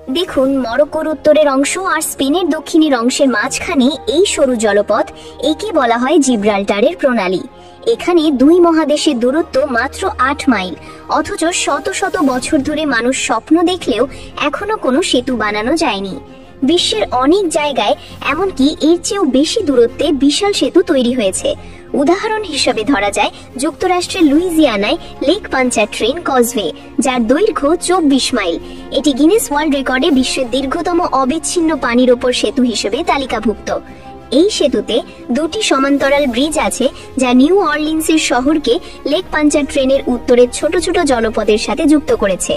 দেখুন, মরক্কোর উত্তরের অংশ আর স্পেনের দক্ষিণের অংশের মাঝখানে এই সরু জলপথ, একে বলা হয় জিব্রাল্টারের প্রণালী। এখানে দুই মহাদেশের দূরত্ব মাত্র ৮ মাইল, অথচ শত শত বছর ধরে মানুষ স্বপ্ন দেখলেও এখনো কোনো সেতু বানানো যায়নি। বিশ্বের অনেক জায়গায়, এমনকি এর চেয়েও বেশি দূরত্বে বিশাল সেতু তৈরি হয়েছে। উদাহরণ হিসেবে ধরা যায় যুক্তরাষ্ট্রের লুইজিয়ানায় লেক পাঞ্চাট্রেন কজওয়ে, যার দৈর্ঘ্য ২৪ মাইল। এটি গিনেস ওয়ার্ল্ড রেকর্ডে বিশ্বের দীর্ঘতম অবিচ্ছিন্ন পানির ওপর সেতু হিসেবে তালিকাভুক্ত। এই সেতুতে দুটি সমান্তরাল ব্রিজ আছে, যা নিউ অরলিন্সের শহরকে লেক পাঞ্চাট্রেনের উত্তরের ছোট ছোট জলপথের সাথে যুক্ত করেছে।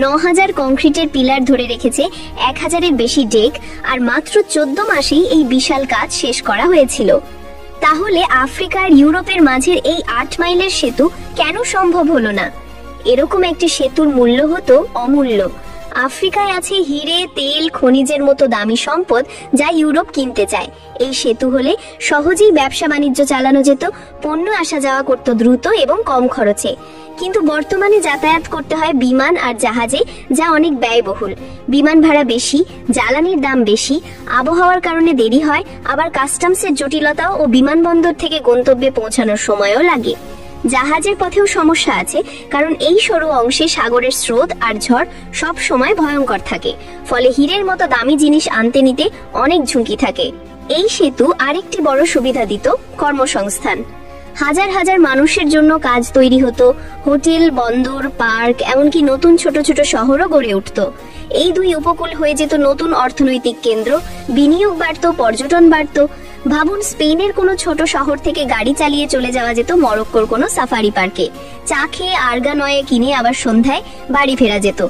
৯,০০০ কংক্রিটের পিলার ধরে রেখেছে ১,০০০-এর বেশি ডেক, আর মাত্র ১৪ মাসেই এই বিশাল কাজ শেষ করা হয়েছিল। তাহলে আফ্রিকা আর ইউরোপের মাঝের এই ৮ মাইলের সেতু কেন সম্ভব হলো না? এরকম একটি সেতুর মূল্য হতো অমূল্য। আফ্রিকায় আছে হিরে, তেল, খনিজের মতো দামি সম্পদ, যা ইউরোপ কিনতে চায়। এই সেতু হলে সহজেই ব্যবসা বাণিজ্য চালানো যেত, পণ্য আসা যাওয়া করত দ্রুত এবং কম খরচে। কিন্তু বর্তমানে যাতায়াত করতে হয় বিমান আর জাহাজে, যা অনেক ব্যয়বহুল। বিমান ভাড়া বেশি, জ্বালানির দাম বেশি, আবহাওয়ার কারণে দেরি হয়, আবার কাস্টমসের জটিলতাও ও বিমানবন্দর থেকে গন্তব্যে পৌঁছানোর সময়ও লাগে। জাহাজের পথেও সমস্যা আছে, কারণ এই সরু অংশে সাগরের স্রোত আর ঝড় সব সময় ভয়ঙ্কর থাকে, ফলে হীরের মতো দামি জিনিস আনতে নিতে অনেক ঝুঁকি থাকে। এই সেতু আরেকটি বড় সুবিধা দিত, কর্মসংস্থান। হাজার হাজার মানুষের জন্য কাজ তৈরি হতো, হোটেল, বন্দর, পার্ক, এমনকি নতুন ছোট ছোট শহরও গড়ে উঠত। এই দুই উপকূল হয়ে যেত নতুন অর্থনৈতিক কেন্দ্র, বিনিয়োগ বাড়ত, পর্যটন বাড়ত। ভাবুন, স্পেনের কোনো ছোট শহর থেকে গাড়ি চালিয়ে চলে যাওয়া যেত মরক্কোর কোনো সাফারি পার্কে, চা খেয়ে আর্গানয়ে কিনে আবার সন্ধ্যায় বাড়ি ফেরা যেত।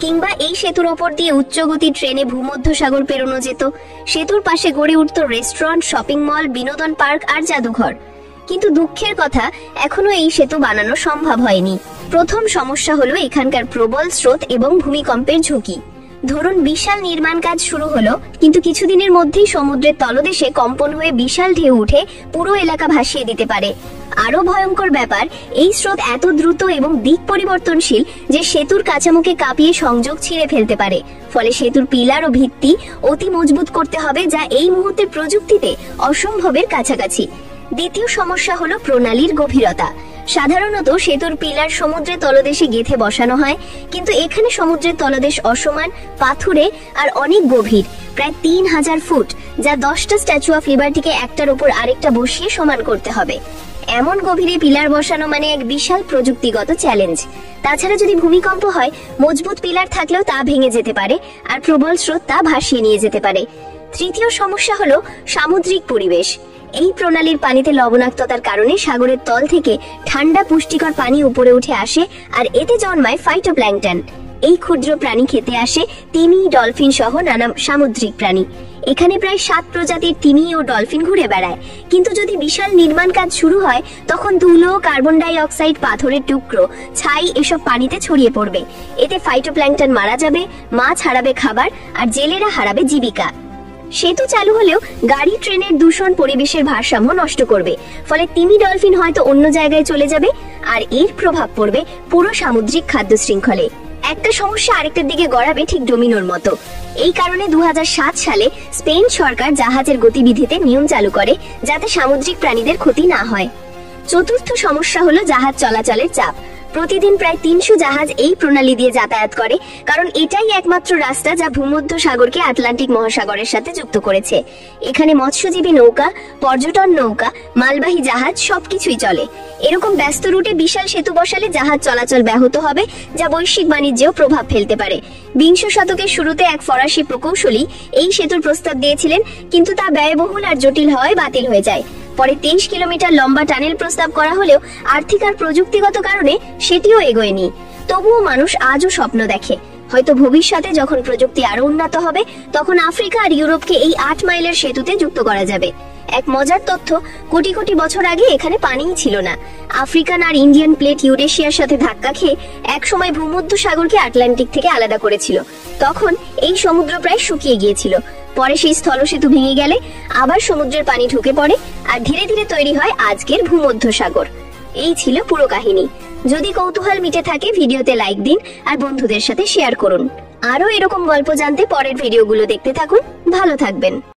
কিংবা এই সেতুর ওপর দিয়ে উচ্চগতির ট্রেনে ভূমধ্যসাগর পেরোনো যেত। সেতুর পাশে গড়ে উঠত রেস্টুরেন্ট, শপিং মল, বিনোদন পার্ক আর জাদুঘর। কিন্তু দুঃখের কথা, এখনো এই সেতু বানানো সম্ভব হয়নি। প্রথম সমস্যা হলো এখানকার প্রবল স্রোত এবং ভূমিকম্পের ঝুঁকি। ধরুন, বিশাল নির্মাণ কাজ শুরু হলো, কিন্তু কিছুদিনের মধ্যেই সমুদ্রের তলদেশে কম্পন হয়ে বিশাল ঢেউ উঠে পুরো এলাকা ভাসিয়ে দিতে পারে। আরো ভয়ঙ্কর ব্যাপার, এই স্রোত এত দ্রুত এবং দিক পরিবর্তনশীল যে সেতুর কাঁচামুখে কাঁপিয়ে সংযোগ ছিঁড়ে ফেলতে পারে। ফলে সেতুর পিলার ও ভিত্তি অতি মজবুত করতে হবে, যা এই মুহূর্তের প্রযুক্তিতে অসম্ভবের কাছাকাছি। দ্বিতীয় সমস্যা হলো প্রণালীর গভীরতা। সাধারণত সেতুর পিলার সমুদ্রের তলদেশে গেঁথে বসানো হয়, কিন্তু এখানে সমুদ্রের তলদেশ অসমান, পাথুরে আর অনেক গভীর, প্রায় ৩,০০০ ফুট, যা 10টা স্ট্যাচু অফ লিবার্টিকে একটার উপর আরেকটা বসিয়ে সমান করতে হবে। এমন গভীরে পিলার বসানো মানে এক বিশাল প্রযুক্তিগত চ্যালেঞ্জ। তাছাড়া যদি ভূমিকম্প হয়, মজবুত পিলার থাকলেও তা ভেঙে যেতে পারে, আর প্রবল স্রোত তা ভাসিয়ে নিয়ে যেতে পারে। তৃতীয় সমস্যা হলো সামুদ্রিক পরিবেশ। এই প্রণালীর পানিতে লবণাক্ততার কারণে সাগরের তল থেকে ঠান্ডা পুষ্টিকর পানি উপরে উঠে আসে, আর এতে জন্মায় ফাইটোপ্ল্যাঙ্কটন। এই ক্ষুদ্র প্রাণী খেতে আসে তিমি, ডলফিন সহ নানা সামুদ্রিক প্রাণী। এখানে প্রায় 7 প্রজাতির তিমি ও ডলফিন ঘুরে বেড়ায়। কিন্তু যদি বিশাল নির্মাণ কাজ শুরু হয়, তখন ধুলো, কার্বন ডাই অক্সাইড, পাথরের টুকরো, ছাই এসব পানিতে ছড়িয়ে পড়বে। এতে ফাইটোপ্ল্যাঙ্কটন মারা যাবে, মাছ হারাবে খাবার, আর জেলেরা হারাবে জীবিকা। সেতু চালু হলেও গাড়ি, ট্রেনের দূষণ পরিবেশের ভারসাম্য নষ্ট করবে। ফলে তিমি, ডলফিন হয়তো অন্য জায়গায় চলে যাবে, আর এর প্রভাব পড়বে পুরো সামুদ্রিক খাদ্য শৃঙ্খলে। একটা সমস্যা আরেকটার দিকে গড়াবে, ঠিক ডোমিনোর মতো। এই কারণে 2007 সালে স্পেন সরকার জাহাজের গতিবিধিতে নিয়ম চালু করে, যাতে সামুদ্রিক প্রাণীদের ক্ষতি না হয়। চতুর্থ সমস্যা হলো জাহাজ চলাচলের চাপ। প্রতিদিন প্রায় 300 জাহাজ এই প্রণালী দিয়ে যাতায়াত করে, কারণ এটাই একমাত্র রাস্তা যা ভূমধ্য সাগরকে আটলান্টিক মহাসাগরের সাথে যুক্ত করেছে। এখানে মৎস্যজীবী নৌকা, পর্যটন নৌকা, মালবাহী জাহাজ সবকিছুই চলে। এরকম ব্যস্ত রুটে বিশাল সেতু বসালে জাহাজ চলাচল ব্যাহত হবে, যা বৈশ্বিক বাণিজ্যেও প্রভাব ফেলতে পারে। 20 শতকের শুরুতে এক ফরাসি প্রকৌশলী এই সেতুর প্রস্তাব দিয়েছিলেন, কিন্তু তা ব্যয়বহুল আর জটিল হওয়ায় বাতিল হয়ে যায়। পরে 23 কিলোমিটার লম্বা টানেল প্রস্তাব করা হলেও আর্থিক আর প্রযুক্তিগত কারণে সেটিও এগোয়নি। তবুও মানুষ আজও স্বপ্ন দেখে, হয়তো ভবিষ্যতে যখন প্রযুক্তি আরো উন্নত হবে, তখন আফ্রিকা আর ইউরোপকে এই 8 মাইলের সেতুতে যুক্ত করা যাবে। এক মজার তথ্য, কোটি কোটি বছর আগে এখানে পানিই ছিল না। আফ্রিকান আর ইন্ডিয়ান প্লেট ইউরেশিয়ার সাথে ধাক্কা খেয়ে একসময় ভূমধ্য সাগরকে আটলান্টিক থেকে আলাদা করেছিল। তখন এই সমুদ্র প্রায় শুকিয়ে গিয়েছিল। পরে সেই স্থল সেতু ভেঙে গেলে আবার সমুদ্রের পানি ঢুকে পড়ে, আর ধীরে ধীরে তৈরি হয় আজকের ভূমধ্য সাগর। এই ছিল পুরো কাহিনী। যদি কৌতূহল মিটে থাকে, ভিডিওতে লাইক দিন আর বন্ধুদের সাথে শেয়ার করুন। আরো এরকম গল্প জানতে পরের ভিডিওগুলো দেখতে থাকুন। ভালো থাকবেন।